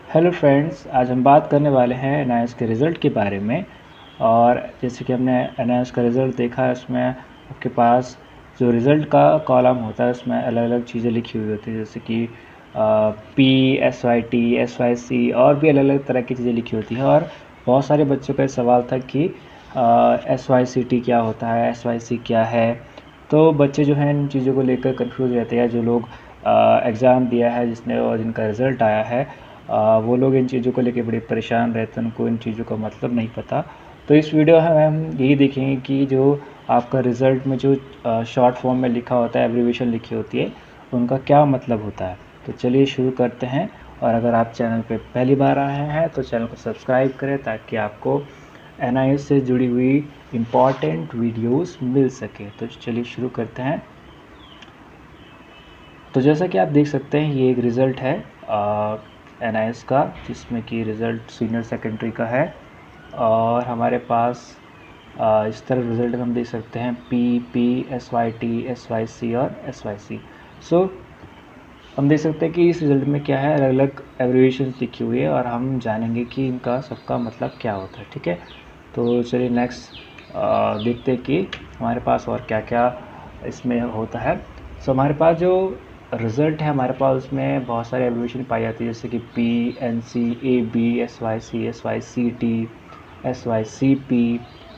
Hello friends, आज हम बात करने वाले हैं एनआईएस के रिज़ल्ट के बारे में। और जैसे कि हमने एनआईएस का रिज़ल्ट देखा है, उसमें आपके पास जो रिज़ल्ट का कॉलम होता है उसमें अलग अलग चीज़ें लिखी हुई होती है, जैसे कि पी, SYT, SYC और भी अलग अलग तरह की चीज़ें लिखी होती हैं। और बहुत सारे बच्चों का सवाल था कि SYCT क्या होता है, SYC क्या है। तो बच्चे जो हैं इन चीज़ों को लेकर कंफ्यूज रहते हैं। जो लोग एग्ज़ाम दिया है जिसने और जिनका रिज़ल्ट आया है, वो लोग इन चीज़ों को लेके बड़े परेशान रहते हैं, उनको इन चीज़ों का मतलब नहीं पता। तो इस वीडियो में हम यही देखेंगे कि जो आपका रिज़ल्ट में जो शॉर्ट फॉर्म में लिखा होता है, एब्रीविएशन लिखी होती है, उनका क्या मतलब होता है। तो चलिए शुरू करते हैं। और अगर आप चैनल पे पहली बार आए हैं तो चैनल को सब्सक्राइब करें ताकि आपको एनआईएस से जुड़ी हुई इम्पॉर्टेंट वीडियोस मिल सके। तो चलिए शुरू करते हैं। तो जैसा कि आप देख सकते हैं, ये एक रिज़ल्ट है एनआईएस का, जिसमें कि रिज़ल्ट सीनियर सेकेंडरी का है। और हमारे पास इस तरह रिज़ल्ट हम देख सकते हैं पी, SYT, SYC और SYC। सो हम देख सकते हैं कि इस रिज़ल्ट में क्या है, अलग अलग एब्रीविएशन लिखी हुई है और हम जानेंगे कि इनका सबका मतलब क्या होता है। ठीक है, तो चलिए नेक्स्ट देखते हैं कि हमारे पास और क्या क्या इसमें होता है। सो हमारे पास जो रिज़ल्ट है, हमारे पास उसमें बहुत सारे एब्रीविएशन पाई जाती है, जैसे कि PNC, AB, SYC, SYCT, SYCP,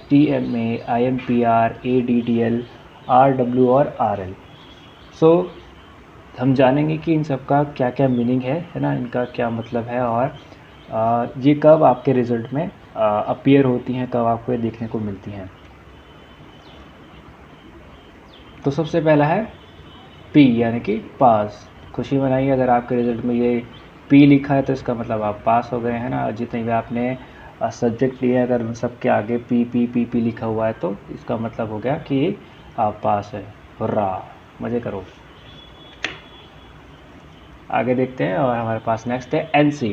TMA, IMPR, ADDL, RW और RL। सो हम जानेंगे कि इन सब का क्या क्या मीनिंग है ना, इनका क्या मतलब है, और ये कब आपके रिज़ल्ट में अपीयर होती हैं, कब आपको ये देखने को मिलती हैं। तो सबसे पहला है पी, यानी कि पास। खुशी मनाइए, अगर आपके रिज़ल्ट में ये पी लिखा है तो इसका मतलब आप पास हो गए हैं ना। जितने भी आपने सब्जेक्ट लिए, अगर उन सब के आगे पी लिखा हुआ है तो इसका मतलब हो गया कि आप पास है। हुर्रा, मज़े करो। आगे देखते हैं। और हमारे पास नेक्स्ट है NC।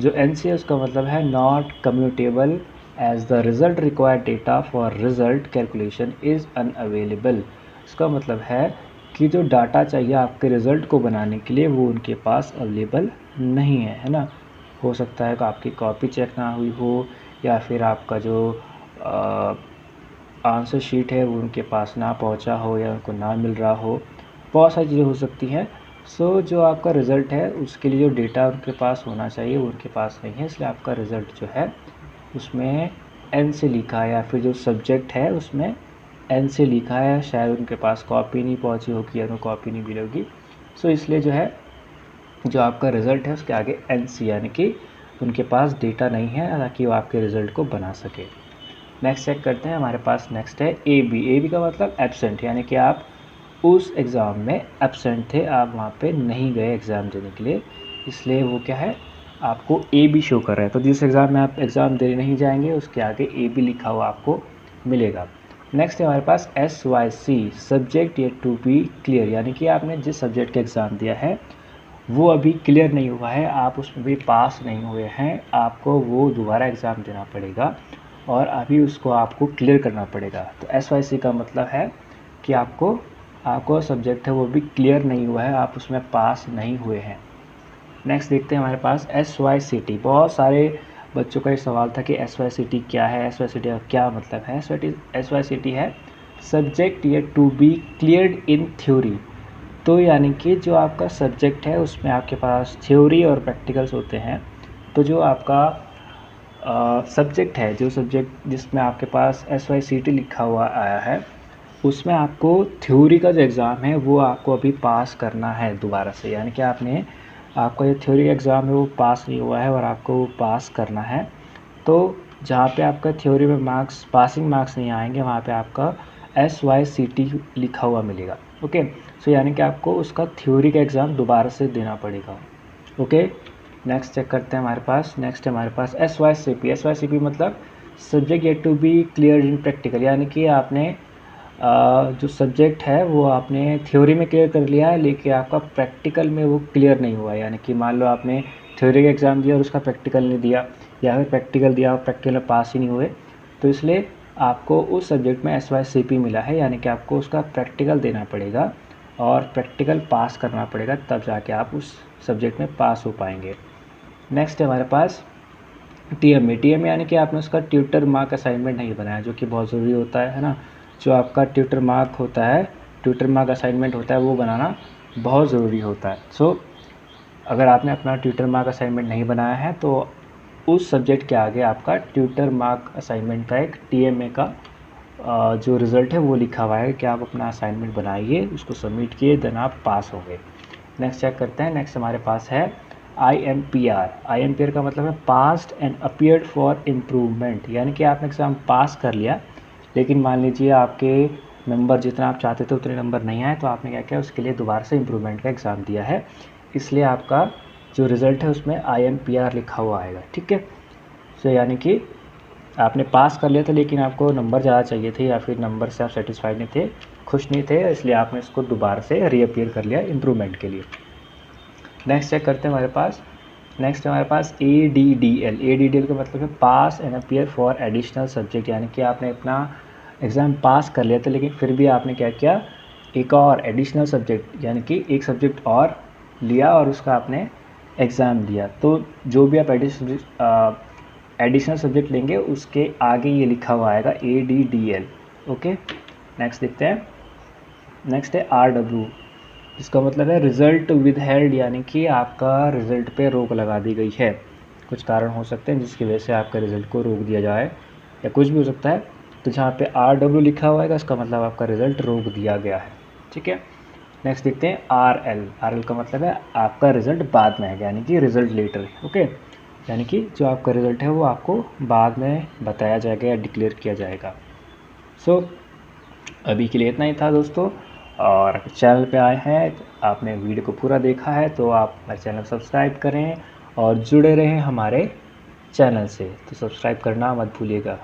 जो NC है उसका मतलब है not computable as the result required data for result calculation is unavailable. इसका मतलब है कि जो डाटा चाहिए आपके रिज़ल्ट को बनाने के लिए वो उनके पास अवेलेबल नहीं है ना। हो सकता है कि आपकी कॉपी चेक ना हुई हो, या फिर आपका जो आंसर शीट है वो उनके पास ना पहुंचा हो, या उनको ना मिल रहा हो। बहुत सारी चीज़ें हो सकती हैं। सो जो आपका रिज़ल्ट है उसके लिए जो डेटा उनके पास होना चाहिए वो उनके पास नहीं है, इसलिए आपका रिज़ल्ट जो है उसमें N से लिखा है, या फिर जो सब्जेक्ट है उसमें N से लिखा है। शायद उनके पास कॉपी नहीं पहुंची होगी या उनको कॉपी नहीं मिलेगी। सो इसलिए जो है, जो आपका रिज़ल्ट है उसके आगे NC, यानी कि उनके पास डेटा नहीं है ताकि वो आपके रिज़ल्ट को बना सके। नेक्स्ट चेक करते हैं। हमारे पास नेक्स्ट है AB का मतलब एब्सेंट, यानी कि आप उस एग्ज़ाम में एब्सेंट थे, आप वहाँ पे नहीं गए एग्ज़ाम देने के लिए, इसलिए वो क्या है, आपको AB शो कर रहा है। तो जिस एग्ज़ाम में आप एग्ज़ाम देने नहीं जाएंगे उसके आगे AB लिखा हुआ आपको मिलेगा। नेक्स्ट है हमारे पास SYC, subject yet to be clear, यानी कि आपने जिस सब्जेक्ट का एग्ज़ाम दिया है वो अभी क्लियर नहीं हुआ है, आप उसमें भी पास नहीं हुए हैं, आपको वो दोबारा एग्ज़ाम देना पड़ेगा और अभी उसको आपको क्लियर करना पड़ेगा। तो SYC का मतलब है कि आपको सब्जेक्ट है वो भी क्लियर नहीं हुआ है, आप उसमें पास नहीं हुए हैं। नेक्स्ट देखते हैं हमारे पास SYCT। बहुत सारे बच्चों का ये सवाल था कि SYCT क्या है, SYCT का क्या मतलब है। SYCT है subject yet to be cleared in theory. तो यानी कि जो आपका सब्जेक्ट है उसमें आपके पास थ्योरी और प्रैक्टिकल्स होते हैं। तो जो आपका सब्जेक्ट है, जो सब्जेक्ट जिसमें आपके पास SYCT लिखा हुआ आया है, उसमें आपको थ्योरी का जो एग्ज़ाम है वो आपको अभी पास करना है दोबारा से, यानी कि आपका जो थ्योरी एग्ज़ाम है वो पास नहीं हुआ है और आपको वो पास करना है। तो जहाँ पे आपका थ्योरी में मार्क्स, पासिंग मार्क्स नहीं आएंगे, वहाँ पे आपका SYCT लिखा हुआ मिलेगा। ओके, सो यानी कि आपको उसका थ्योरी का एग्ज़ाम दोबारा से देना पड़ेगा। ओके, नेक्स्ट चेक करते हैं। हमारे पास नेक्स्ट है हमारे पास SYCP मतलब subject yet to be clear in practical, यानी कि आपने जो सब्जेक्ट है वो आपने थ्योरी में क्लियर कर लिया है, लेकिन आपका प्रैक्टिकल में वो क्लियर नहीं हुआ है। यानी कि मान लो आपने थ्योरी का एग्ज़ाम दिया और उसका प्रैक्टिकल नहीं दिया, या फिर प्रैक्टिकल दिया और प्रैक्टिकल में पास ही नहीं हुए, तो इसलिए आपको उस सब्जेक्ट में SYCP मिला है, यानी कि आपको उसका प्रैक्टिकल देना पड़ेगा और प्रैक्टिकल पास करना पड़ेगा, तब जाके आप उस सब्जेक्ट में पास हो पाएंगे। नेक्स्ट है हमारे पास TMA यानी कि आपने उसका ट्यूटर मार्क असाइनमेंट नहीं बनाया, जो कि बहुत ज़रूरी होता है ना। जो आपका ट्यूटर मार्क होता है, ट्यूटर मार्क असाइनमेंट होता है, वो बनाना बहुत ज़रूरी होता है। सो अगर आपने अपना ट्यूटर मार्क असाइनमेंट नहीं बनाया है तो उस सब्जेक्ट के आगे आपका ट्यूटर मार्क असाइनमेंट का एक TMA का जो रिज़ल्ट है वो लिखा हुआ है कि आप अपना असाइनमेंट बनाइए, उसको सबमिट किए, देन आप पास हो गए। नेक्स्ट चेक करते हैं। नेक्स्ट हमारे पास है IMPR का मतलब है passed and appeared for improvement, यानी कि आपने एग्ज़ाम पास कर लिया लेकिन मान लीजिए आपके नंबर जितना आप चाहते थे उतने नंबर नहीं आए, तो आपने क्या किया, उसके लिए दोबारा से इम्प्रूवमेंट का एग्ज़ाम दिया है, इसलिए आपका जो रिज़ल्ट है उसमें IMPR लिखा हुआ आएगा। ठीक है, तो यानी कि आपने पास कर लिया था लेकिन आपको नंबर ज़्यादा चाहिए थे या फिर नंबर से आप सेटिस्फाइड नहीं थे, खुश नहीं थे, इसलिए आपने इसको दोबारा से रीअपीयर कर लिया इम्प्रूवमेंट के लिए। नेक्स्ट चेक करते हैं हमारे पास। नेक्स्ट हमारे पास ADDL का मतलब है pass and appear for additional subject, यानी कि आपने अपना एग्ज़ाम पास कर लिया था लेकिन फिर भी आपने क्या किया, एक और एडिशनल सब्जेक्ट यानी कि एक सब्जेक्ट और लिया और उसका आपने एग्ज़ाम दिया। तो जो भी आप एडिशनल सब्जेक्ट लेंगे उसके आगे ये लिखा हुआ आएगा ADDL। ओके, नेक्स्ट देखते हैं। नेक्स्ट है RW, इसका मतलब है रिज़ल्ट विदहेल्ड, यानी कि आपका रिज़ल्ट पे रोक लगा दी गई है। कुछ कारण हो सकते हैं जिसकी वजह से आपका रिज़ल्ट को रोक दिया जाए या कुछ भी हो सकता है। तो जहाँ पे RW लिखा हुआ है इसका मतलब आपका रिज़ल्ट रोक दिया गया है। ठीक है, नेक्स्ट देखते हैं RL का मतलब है आपका रिज़ल्ट बाद में आएगा, यानी कि रिज़ल्ट लेटर। ओके, यानी कि जो आपका रिज़ल्ट है वो आपको बाद में बताया जाएगा या डिक्लेयर किया जाएगा। सो अभी के लिए इतना ही था दोस्तों, और चैनल पे आए हैं, आपने वीडियो को पूरा देखा है तो आप हमारे चैनल सब्सक्राइब करें और जुड़े रहें हमारे चैनल से, तो सब्सक्राइब करना मत भूलिएगा।